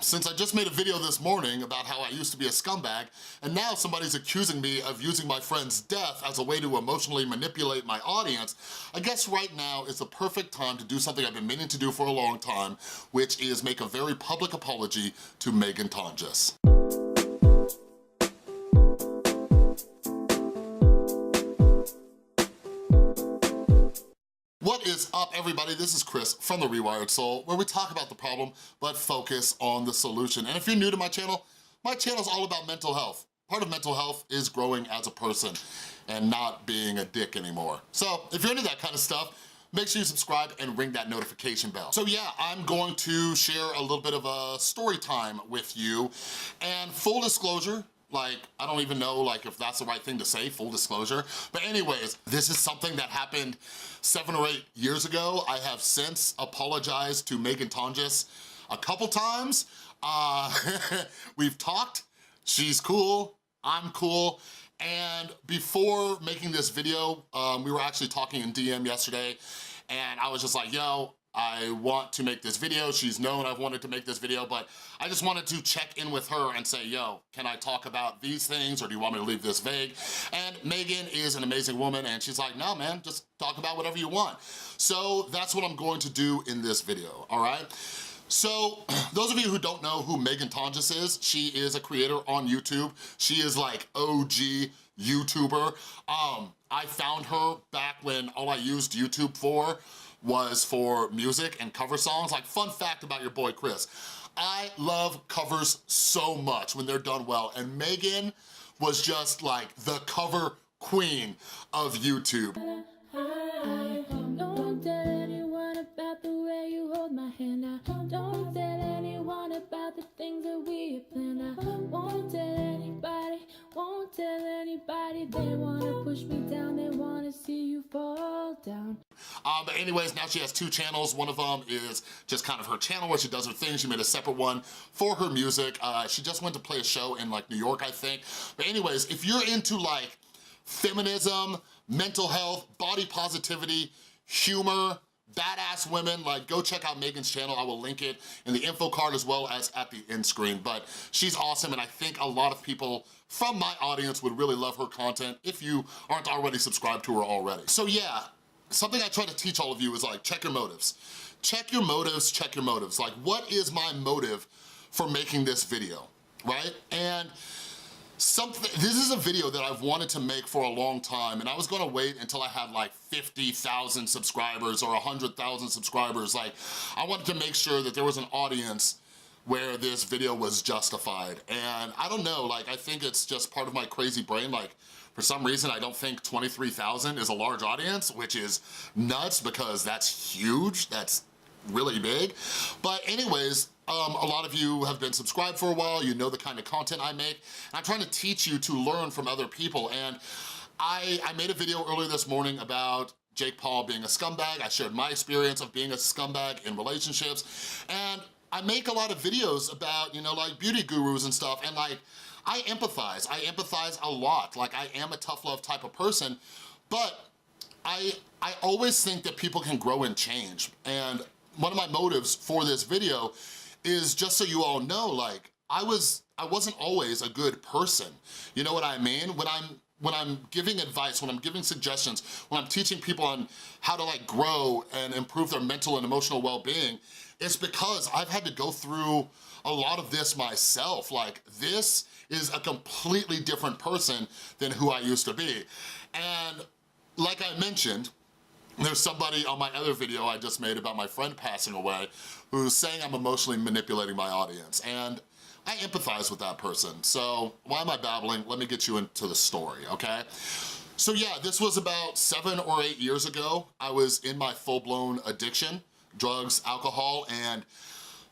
since I just made a video this morning about how I used to be a scumbag, and now somebody's accusing me of using my friend's death as a way to emotionally manipulate my audience, I guess right now is the perfect time to do something I've been meaning to do for a long time, which is make a very public apology to Meghan Tonjes. What is up, everybody? This is Chris from The Rewired Soul, where we talk about the problem, but focus on the solution. And if you're new to my channel's all about mental health. Part of mental health is growing as a person and not being a dick anymore. So if you're into that kind of stuff, make sure you subscribe and ring that notification bell. So yeah, I'm going to share a little bit of a story time with you. And full disclosure, like, I don't even know like if that's the right thing to say, full disclosure. But anyways, this is something that happened 7 or 8 years ago. I have since apologized to Meghan Tonjes a couple times. We've talked, she's cool, I'm cool. And before making this video, we were actually talking in DM yesterday, and I was just like, yo, I want to make this video. She's known I've wanted to make this video, but I just wanted to check in with her and say, yo, can I talk about these things, or do you want me to leave this vague? And Meghan is an amazing woman, and she's like, no, man, just talk about whatever you want. So that's what I'm going to do in this video, all right? So, those of you who don't know who Meghan Tonjes is, she is a creator on YouTube. She is like OG YouTuber. I found her back when all I used YouTube for was for music and cover songs. Like, fun fact about your boy Chris, I love covers so much when they're done well, and Meghan was just like the cover queen of YouTube. Don't tell anyone about the way you hold my hand. Don't tell anyone about the things that we have planned. I won't tell anybody. They wanna push me down, they wanna see you fall down. But anyways, now she has 2 channels. One of them is just kind of her channel where she does her thing. She made a separate one for her music. She just went to play a show in like New York, I think. But anyways, if you're into like feminism, mental health, body positivity, humor, badass women, like go check out Meghan's channel. I will link it in the info card as well as at the end screen. But she's awesome, and I think a lot of people from my audience would really love her content if you aren't already subscribed to her already. So yeah, something I try to teach all of you is like, check your motives. Check your motives, check your motives. Like, what is my motive for making this video, right? And this is a video that I've wanted to make for a long time, and I was gonna wait until I had like 50,000 subscribers or 100,000 subscribers. Like, I wanted to make sure that there was an audience where this video was justified. And I don't know, like, I think it's just part of my crazy brain. Like, for some reason, I don't think 23,000 is a large audience, which is nuts because that's huge, that's really big. But anyways, a lot of you have been subscribed for a while, you know the kind of content I make, and I'm trying to teach you to learn from other people. And I made a video earlier this morning about Jake Paul being a scumbag. I shared my experience of being a scumbag in relationships, and I make a lot of videos about, you know, like beauty gurus and stuff, and like, I empathize a lot. Like, I am a tough love type of person, but I always think that people can grow and change. And one of my motives for this video is just so you all know, like, I wasn't always a good person. You know what I mean? When I'm giving advice, when I'm giving suggestions, when I'm teaching people on how to like grow and improve their mental and emotional well-being, it's because I've had to go through a lot of this myself. Like, this is a completely different person than who I used to be. And like I mentioned, there's somebody on my other video I just made about my friend passing away who's saying I'm emotionally manipulating my audience, and I empathize with that person. So why am I babbling? Let me get you into the story, okay? So yeah, this was about 7 or 8 years ago. I was in my full-blown addiction, drugs, alcohol, and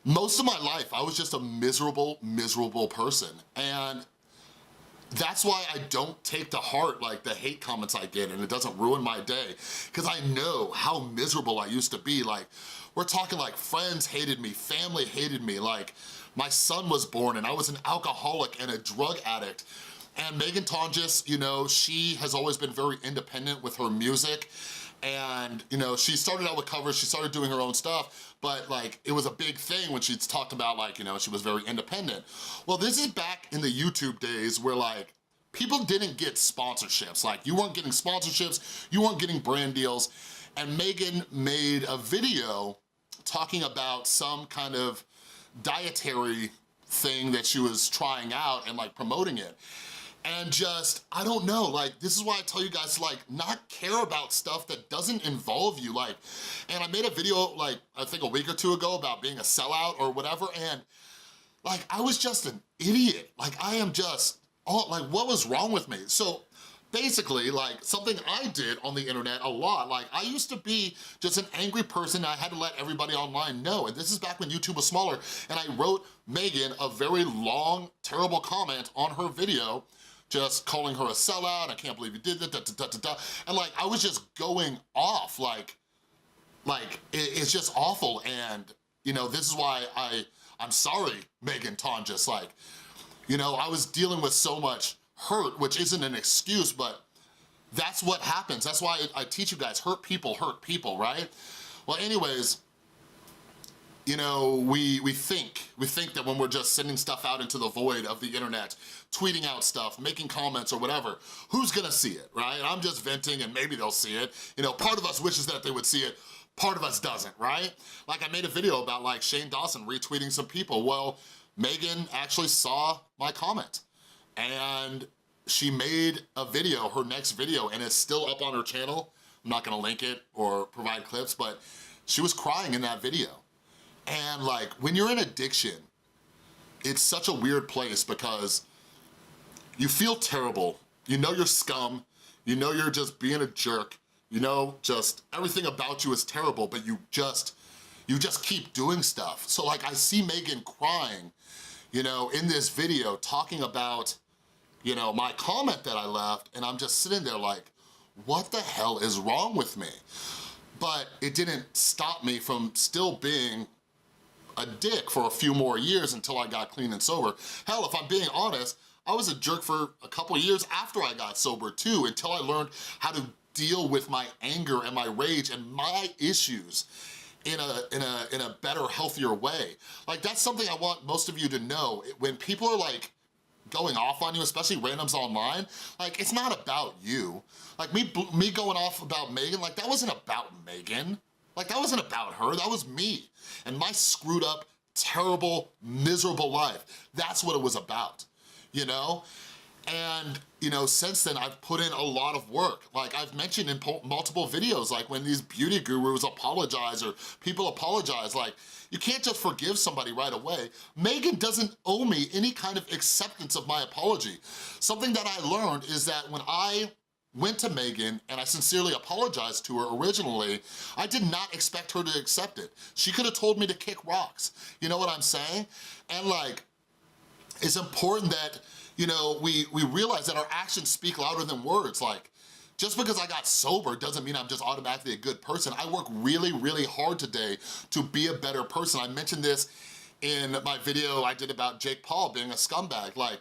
most of my life I was just a miserable, miserable person. And that's why I don't take to heart like the hate comments I get, and it doesn't ruin my day, because I know how miserable I used to be. Like, we're talking like friends hated me, family hated me, like my son was born and I was an alcoholic and a drug addict. And Meghan Tonjes, you know, she has always been very independent with her music, And, you know, she started out with covers, she started doing her own stuff, but like, it was a big thing when she talked about like, you know, she was very independent. Well, this is back in the YouTube days where like, people didn't get sponsorships. Like, you weren't getting sponsorships, you weren't getting brand deals, and Meghan made a video talking about some kind of dietary thing that she was trying out and like promoting it. And just, I don't know, like, this is why I tell you guys to like, not care about stuff that doesn't involve you, like, and I made a video like, I think a week or two ago about being a sellout or whatever, and like, I was just an idiot. Like, I am just, oh, like, what was wrong with me? So basically, like, something I did on the internet a lot, like, I used to be just an angry person and I had to let everybody online know, and this is back when YouTube was smaller, and I wrote Meghan a very long, terrible comment on her video, just calling her a sellout, I can't believe you did that, da, da, da, da, da. And like, I was just going off, like it's just awful, and you know, this is why I'm sorry, Meghan Tonjes, like, you know, I was dealing with so much hurt, which isn't an excuse, but that's what happens. That's why I teach you guys, hurt people, right? Well, anyways, you know, we think that when we're just sending stuff out into the void of the internet, tweeting out stuff, making comments or whatever, who's gonna see it, right? I'm just venting and maybe they'll see it. You know, part of us wishes that they would see it, part of us doesn't, right? Like, I made a video about like Shane Dawson retweeting some people. Well, Meghan actually saw my comment and she made a video, her next video, and it's still up on her channel. I'm not gonna link it or provide clips, but she was crying in that video. And like, when you're in addiction, it's such a weird place because you feel terrible. You know you're scum. You know you're just being a jerk. You know, just everything about you is terrible, but you just keep doing stuff. So like, I see Meghan crying, you know, in this video talking about, you know, my comment that I left, and I'm just sitting there like, what the hell is wrong with me? But it didn't stop me from still being a dick for a few more years until I got clean and sober. Hell, if I'm being honest, I was a jerk for a couple of years after I got sober too, until I learned how to deal with my anger and my rage and my issues in a better, healthier way. Like, that's something I want most of you to know. When people are like going off on you, especially randoms online, like, it's not about you. Like, me going off about Meghan, like, that wasn't about Meghan. Like, that wasn't about her, that was me. And my screwed up, terrible, miserable life. That's what it was about, you know? And, you know, since then, I've put in a lot of work. Like, I've mentioned in multiple videos, like when these beauty gurus apologize or people apologize, like, you can't just forgive somebody right away. Meghan doesn't owe me any kind of acceptance of my apology. Something that I learned is that when I went to Meghan and I sincerely apologized to her originally, I did not expect her to accept it. She could have told me to kick rocks. You know what I'm saying? And like, it's important that, you know, we realize that our actions speak louder than words. Like, just because I got sober doesn't mean I'm just automatically a good person. I work really, really hard today to be a better person. I mentioned this in my video I did about Jake Paul being a scumbag. Like,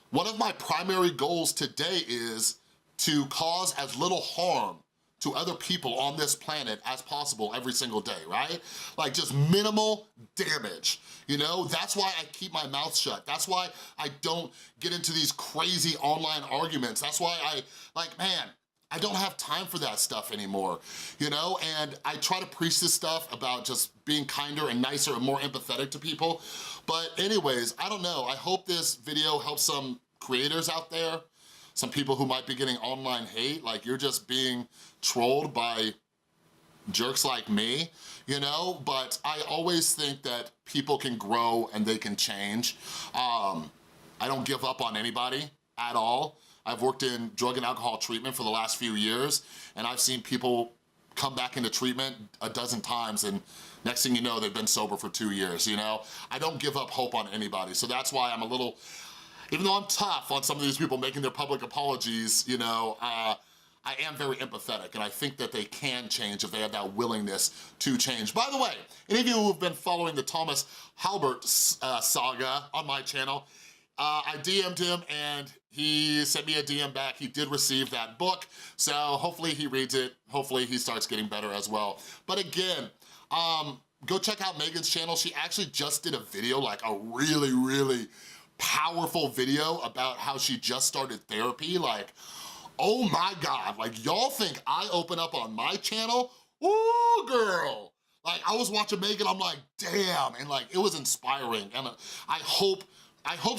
one of my primary goals today is to cause as little harm to other people on this planet as possible every single day, right? Like, just minimal damage, you know? That's why I keep my mouth shut. That's why I don't get into these crazy online arguments. That's why man, I don't have time for that stuff anymore, you know? And I try to preach this stuff about just being kinder and nicer and more empathetic to people. But anyways, I don't know. I hope this video helps some creators out there, some people who might be getting online hate, like you're just being trolled by jerks like me, you know? But I always think that people can grow and they can change. I don't give up on anybody at all. I've worked in drug and alcohol treatment for the last few years, and I've seen people come back into treatment a dozen times, and next thing you know, they've been sober for 2 years, you know? I don't give up hope on anybody, so that's why I'm a little, even though I'm tough on some of these people making their public apologies, you know, I am very empathetic, and I think that they can change if they have that willingness to change. By the way, any of you who've been following the Thomas Halbert saga on my channel, I DM'd him and he sent me a DM back. He did receive that book, so hopefully he reads it. Hopefully he starts getting better as well. But again, go check out Meghan's channel. She actually just did a video, like a really, really powerful video about how she just started therapy. Like, oh my God, like y'all think I open up on my channel? Ooh, girl. Like I was watching Meghan, I'm like, damn, and like it was inspiring. And I hope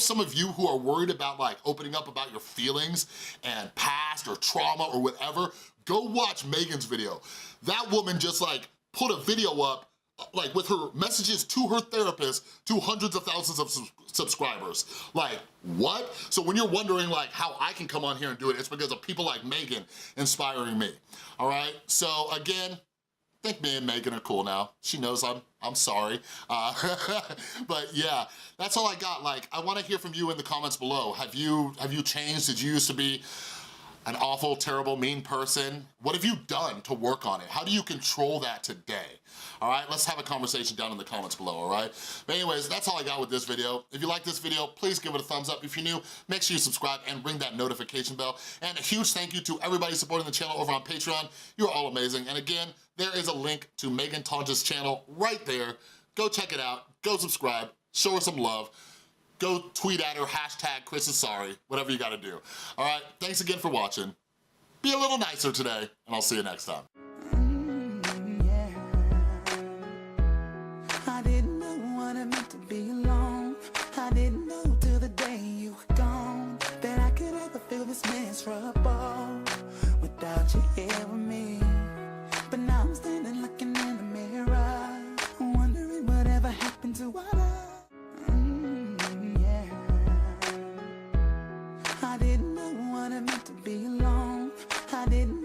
some of you who are worried about like opening up about your feelings and past or trauma or whatever, go watch Meghan's video. That woman just like put a video up like with her messages to her therapist to hundreds of thousands of subscribers. Like, what? So when you're wondering like how I can come on here and do it, it's because of people like Meghan inspiring me, all right? So again, I think me and Meghan are cool now. She knows I'm sorry. But yeah, that's all I got. Like, I wanna hear from you in the comments below. Have you changed? Did you used to be an awful, terrible, mean person? What have you done to work on it? How do you control that today? All right, let's have a conversation down in the comments below, all right? But anyways, that's all I got with this video. If you like this video, please give it a thumbs up. If you're new, make sure you subscribe and ring that notification bell. And a huge thank you to everybody supporting the channel over on Patreon. You're all amazing. And again, there is a link to Meghan Tonjes' channel right there. Go check it out, go subscribe, show her some love. Go tweet at her, hashtag Chris is sorry, whatever you gotta do. All right, thanks again for watching. Be a little nicer today, and I'll see you next time. I didn't know what it meant to be alone. I didn't know till the day you were gone that I could ever feel this miserable without you here with me. But now I'm standing looking in the mirror, wondering whatever happened to what I didn't know what it meant to be alone. I didn't